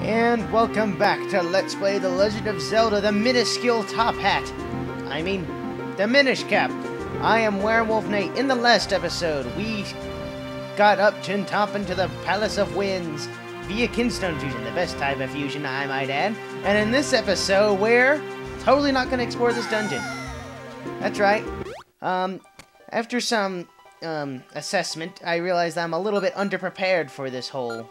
And welcome back to Let's Play The Legend of Zelda, the minuscule top hat. I mean, the Minish cap. I am Werewolf Nate. In the last episode, we got up to top into the Palace of Winds via Kinstone Fusion, the best type of fusion, I might add. And in this episode, we're totally not going to explore this dungeon. That's right. After some assessment, I realized I'm a little bit underprepared for this whole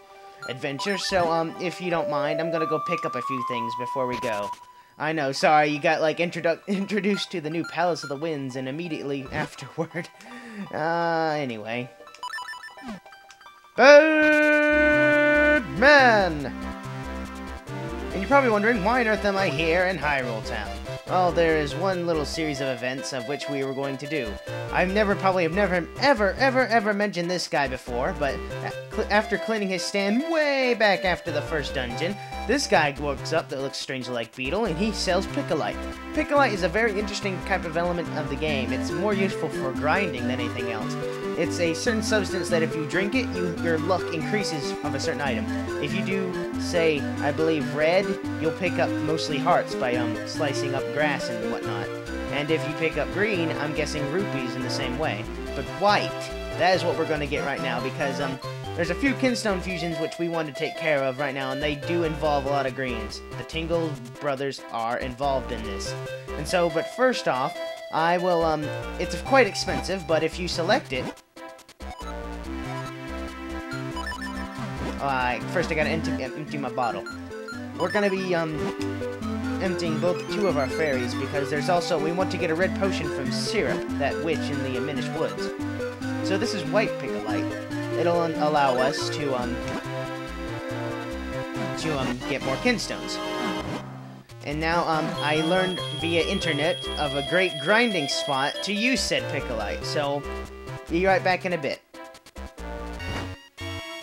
adventure, so if you don't mind, I'm gonna go pick up a few things before we go. I know, sorry, you got like introduced to the new Palace of the Winds and immediately afterward. Anyway. Birdman! And you're probably wondering, why on earth am I here in Hyrule Town? Well, there is one little series of events of which we were going to do. I've never ever mentioned this guy before, but after cleaning his stand way back after the first dungeon, this guy walks up that looks strangely like Beetle, and he sells Picolite. Picolite is a very interesting type of element of the game. It's more useful for grinding than anything else. It's a certain substance that if you drink it, your luck increases of a certain item. If you do, say, I believe red, you'll pick up mostly hearts by slicing up grass and whatnot. And if you pick up green, I'm guessing rupees in the same way. But white, that is what we're going to get right now, because there's a few Kinstone fusions which we want to take care of right now, and they do involve a lot of greens. The Tingle brothers are involved in this. And so, but first off, I will, it's quite expensive, but if you select it... first I gotta empty my bottle. We're gonna be, emptying two of our fairies, because there's also, we want to get a red potion from Syrup, that witch in the Minish Woods. So this is white Picolite. It'll allow us to get more Kinstones. And now, I learned via internet of a great grinding spot to use said Picolite, so be right back in a bit.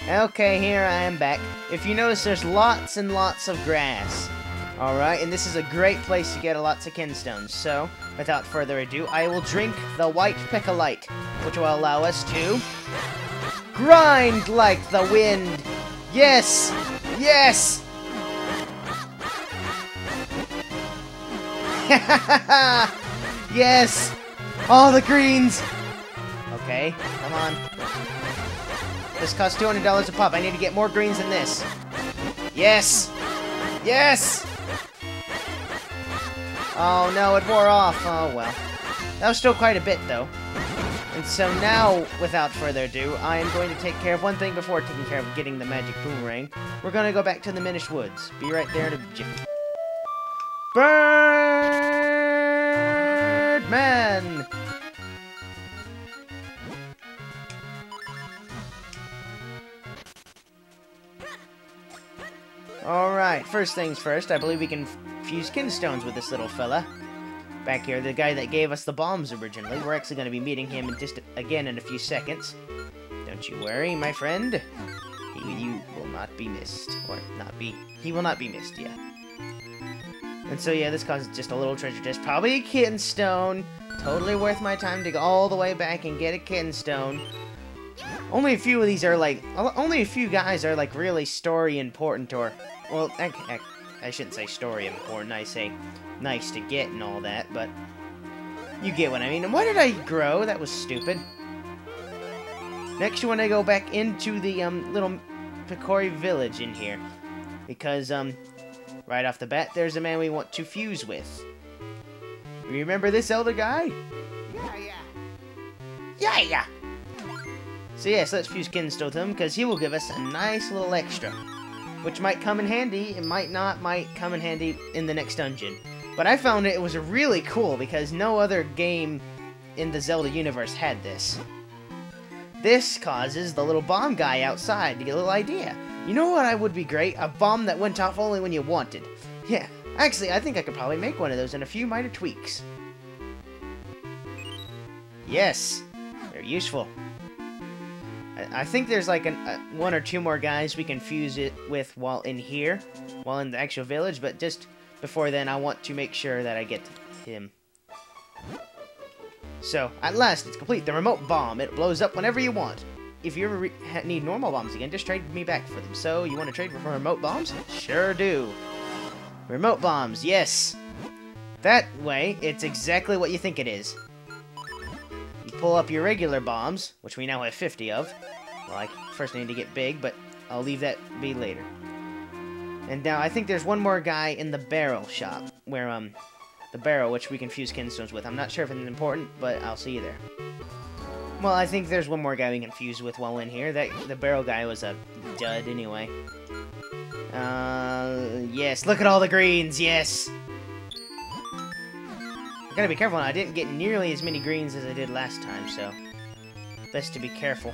Okay, here I am back. If you notice, there's lots and lots of grass. Alright, and this is a great place to get lots of Kinstones, so, without further ado, I will drink the white Picolite, which will allow us to grind like the wind! Yes! Yes! Yes! All the greens! Okay, come on. This costs $200 a pop. I need to get more greens than this. Yes! Yes! Oh no, it wore off. Oh well. That was still quite a bit, though. And so now, without further ado, I am going to take care of one thing before taking care of getting the magic boomerang. We're going to go back to the Minish Woods. Be right there in a jiffy. Birdman! Alright, first things first, I believe we can fuse Kinstones with this little fella. Back here, the guy that gave us the bombs originally. We're actually going to be meeting him again in a few seconds. Don't you worry, my friend. You will not be missed. Or he will not be missed, yeah. And so yeah, this causes just a little treasure chest. Probably a Kinstone. Totally worth my time to go all the way back and get a Kinstone. Only a few of these are like, only a few guys are like really story important, or, well, I shouldn't say story important, I say nice to get and all that, but you get what I mean. And why did I grow? That was stupid. Next, you want to go back into the little Picori village in here, because right off the bat, there's a man we want to fuse with. Remember this elder guy? Yeah. So yes, let's fuse Kinstone with him, because he will give us a nice little extra. Which might come in handy, it might not, might come in handy in the next dungeon. But I found it was really cool, because no other game in the Zelda universe had this. This causes the little bomb guy outside to get a little idea. You know what would be great? A bomb that went off only when you wanted. Yeah, actually, I think I could probably make one of those in a few minor tweaks. Yes, they're useful. I think there's like one or two more guys we can fuse it with while in here, while in the actual village, but just before then I want to make sure that I get him. So, at last it's complete, the remote bomb. It blows up whenever you want. if you ever need normal bombs again, just trade me back for them. So, you want to trade for remote bombs? Sure do. Remote bombs, yes. That way, it's exactly what you think it is. You pull up your regular bombs, which we now have 50 of. Well, I first need to get big, but I'll leave that be later. And now, I think there's one more guy in the barrel shop, where, the barrel, which we can fuse kinstones with. I'm not sure if it's important, but I'll see you there. Well, I think there's one more guy we can fuse with while in here. The barrel guy was a dud anyway. Yes, look at all the greens, yes! I gotta be careful now. I didn't get nearly as many greens as I did last time, so best to be careful.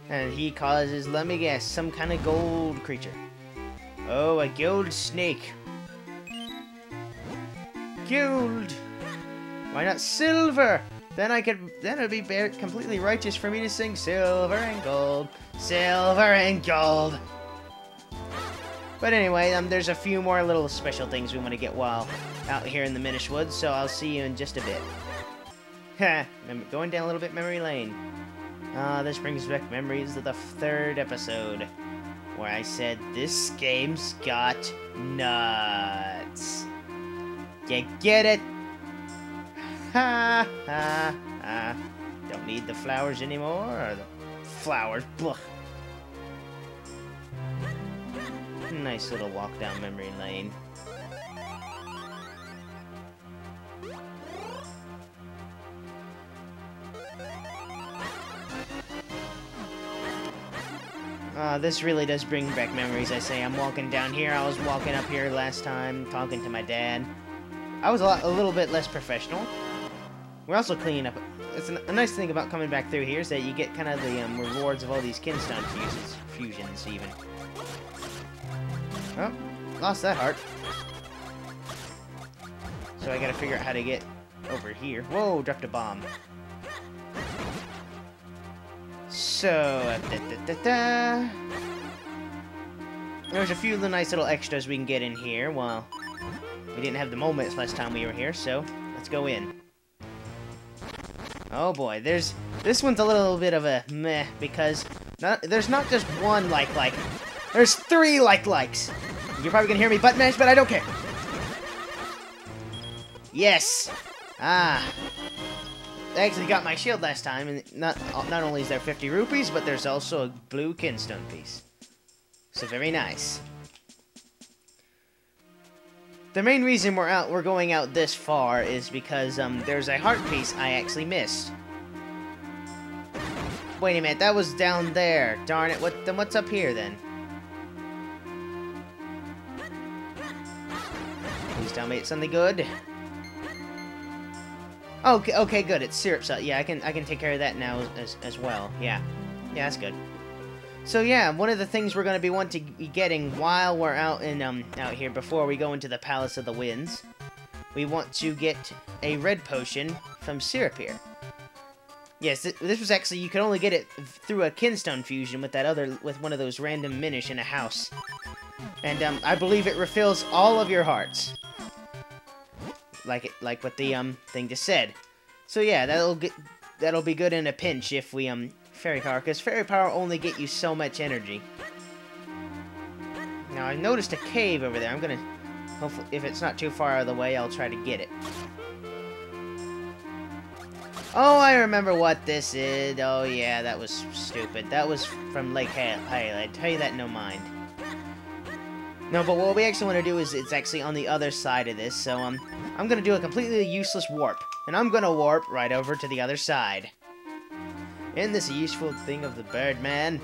And he causes, let me guess, some kind of gold creature. Oh, a gold snake. Gold! Why not silver? Then it'd be completely righteous for me to sing silver and gold, silver and gold. But anyway, there's a few more little special things we want to get while out here in the Minish Woods, so I'll see you in just a bit. Ha! Going down a little bit memory lane. This brings back memories of the 3rd episode, where I said, this game's got nuts. You get it? Ha ha ha. Don't need the flowers anymore, or the flowers, blah. Nice little walk down memory lane. This really does bring back memories, I say. I'm walking down here. I was walking up here last time, talking to my dad. I was a little bit less professional. We're also cleaning up. It's a nice thing about coming back through here is that you get kind of the rewards of all these kinstone fusions, even. Oh, lost that heart. So I gotta figure out how to get over here. Whoa, dropped a bomb. So, there's a few of the nice little extras we can get in here. Well, we didn't have the moments last time we were here, so let's go in. Oh boy, this one's a little bit of a meh, because there's not just one like, there's 3 likes. You're probably gonna hear me butt mash, but I don't care. Yes! Ah. I actually got my shield last time, and not only is there 50 rupees, but there's also a blue kinstone piece. So very nice. The main reason we're going out this far is because there's a heart piece I actually missed. Wait a minute, that was down there. Darn it! What's up here then? Please tell me it's something good. Okay, good. It's syrup salt. Yeah, I can take care of that now as well. Yeah, that's good. So yeah, one of the things we're gonna be getting while we're out here before we go into the Palace of the Winds, we want to get a red potion from Syrupir. Yes, this was actually, you could only get it through a kinstone fusion with one of those random Minish in a house, and I believe it refills all of your hearts. Like what the thing just said. So yeah, that'll be good in a pinch if we fairy power, because fairy power only get you so much energy. Now I noticed a cave over there. I'm gonna hopefully, if it's not too far out of the way, I'll try to get it. Oh, I remember what this is. Oh yeah, that was stupid. That was from Lake Hylia. I tell you that, no mind. No, but what we actually want to do is it's actually on the other side of this, so I'm gonna do a completely useless warp, and I'm gonna warp right over to the other side. Isn't this a useful thing of the Birdman?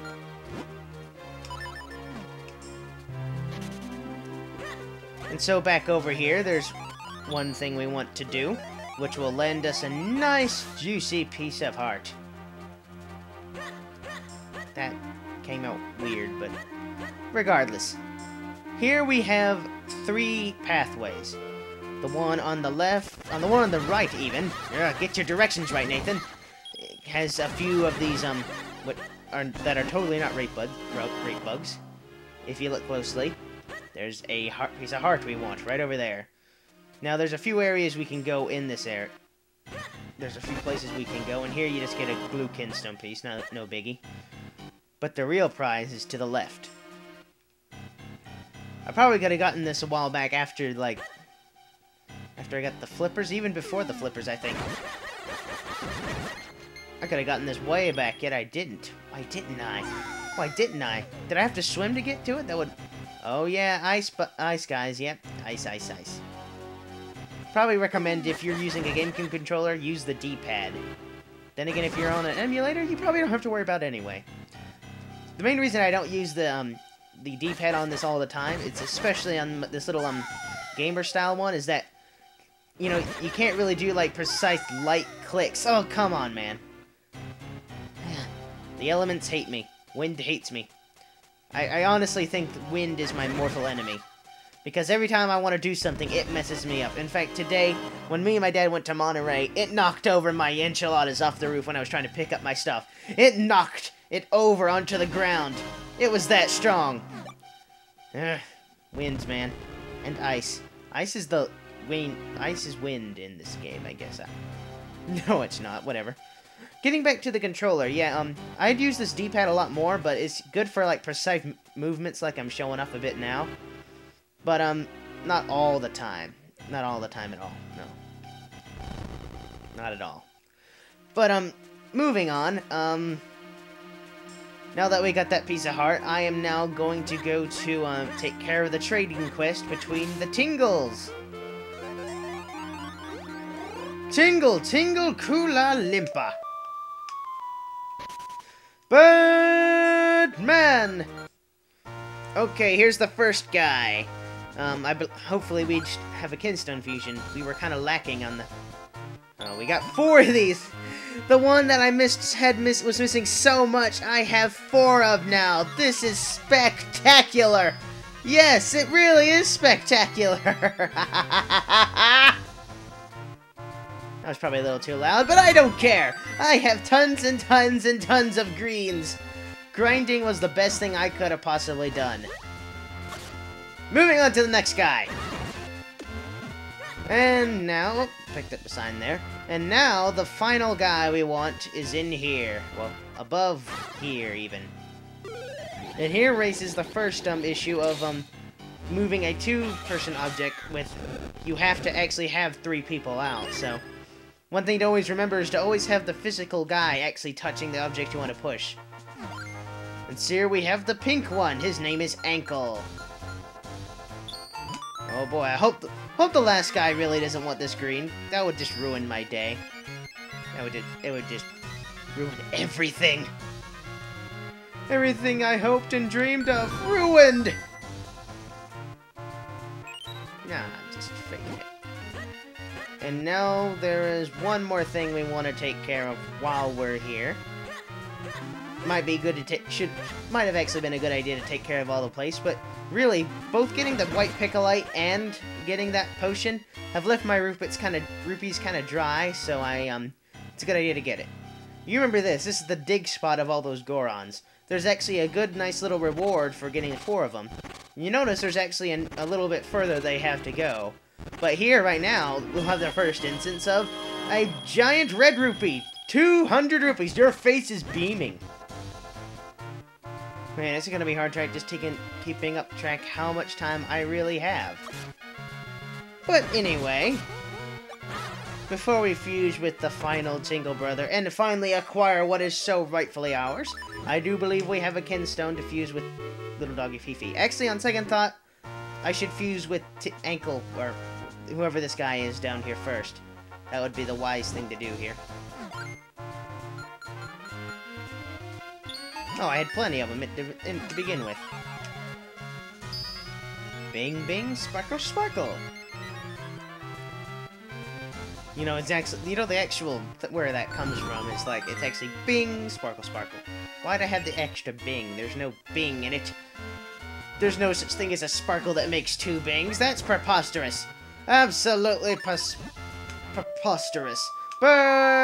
And so back over here, there's one thing we want to do, which will lend us a nice juicy piece of heart. That came out weird, but regardless. Here we have 3 pathways. The one on the left, on the one on the right even. Get your directions right, Nathan. It has a few of these that are totally not rape bugs. If you look closely, there's a piece of heart we want right over there. Now there's a few areas we can go in this area. there's a few places we can go, and here you just get a blue kinstone piece, no biggie. But the real prize is to the left. I probably could have gotten this a while back after, like, after I got the flippers, even before the flippers, I think. I could have gotten this way back, yet I didn't. Why didn't I? Why didn't I? Did I have to swim to get to it? That would... Oh, yeah, ice, guys, yep. Ice, ice, ice. Probably recommend, if you're using a GameCube controller, use the D-pad. Then again, if you're on an emulator, you probably don't have to worry about it anyway. The main reason I don't use the D-pad on this all the time, it's especially on this little, gamer-style one, is that, you know, you can't really do, like, precise light clicks. Oh, come on, man. The elements hate me. Wind hates me. I honestly think wind is my mortal enemy. Because every time I want to do something, it messes me up. In fact, today, when me and my dad went to Monterey, it knocked over my enchiladas off the roof when I was trying to pick up my stuff. It knocked it over onto the ground. It was that strong. Ugh. Winds, man. And ice. Ice is the... Ice is wind in this game, I guess. No, it's not. Whatever. Getting back to the controller, yeah, I'd use this D-pad a lot more, but it's good for, like, precise movements like I'm showing off a bit now. But, not all the time. Not all the time at all. No. Not at all. But, moving on, now that we got that piece of heart, I am now going to go to, take care of the trading quest between the Tingles. Tingle, tingle, Kula Limpa. Birdman! Okay, here's the first guy. Hopefully we have a kinstone fusion. We were kind of lacking on the... Oh, we got 4 of these! The one that I was missing so much, I have 4 of now. This is spectacular! Yes, it really is spectacular! That was probably a little too loud, but I don't care! I have tons and tons and tons of greens! Grinding was the best thing I could have possibly done. Moving on to the next guy! And now... Oh, picked up the sign there. And now, the final guy we want is in here. Well, above here, even. And here races the first, issue of, moving a 2-person object with... You have to actually have 3 people out, so... One thing to always remember is to always have the physical guy actually touching the object you want to push. And so here we have the pink one. His name is Ankle. Oh boy, I hope the last guy really doesn't want this green. That would just ruin my day. It would just ruin everything. Everything I hoped and dreamed of, ruined! Nah, I'm just faking it. And now there is one more thing we want to take care of while we're here. Might be good to might have actually been a good idea to take care of all the place, but really, both getting the white Picolite and getting that potion have left my rupees kind of dry, so it's a good idea to get it. You remember this is the dig spot of all those Gorons. There's actually a good, nice little reward for getting 4 of them. You notice there's actually a little bit further they have to go. But here, right now, we'll have the first instance of a giant red rupee. 200 rupees. Your face is beaming. Man, it's gonna be hard track just keeping up track how much time I really have. But anyway, before we fuse with the final Tingle Brother and finally acquire what is so rightfully ours, I do believe we have a kinstone to fuse with Little Doggy Fifi. Actually, on second thought, I should fuse with Ankle, or whoever this guy is down here first. That would be the wise thing to do here. Oh, I had plenty of them to begin with. Bing, bing, sparkle, sparkle. You know, it's actually, you know, the actual, where that comes from, it's like, it's actually bing, sparkle, sparkle. Why'd I have the extra bing? There's no bing in it. There's no such thing as a sparkle that makes 2 bings. That's preposterous. Absolutely preposterous. Birdman!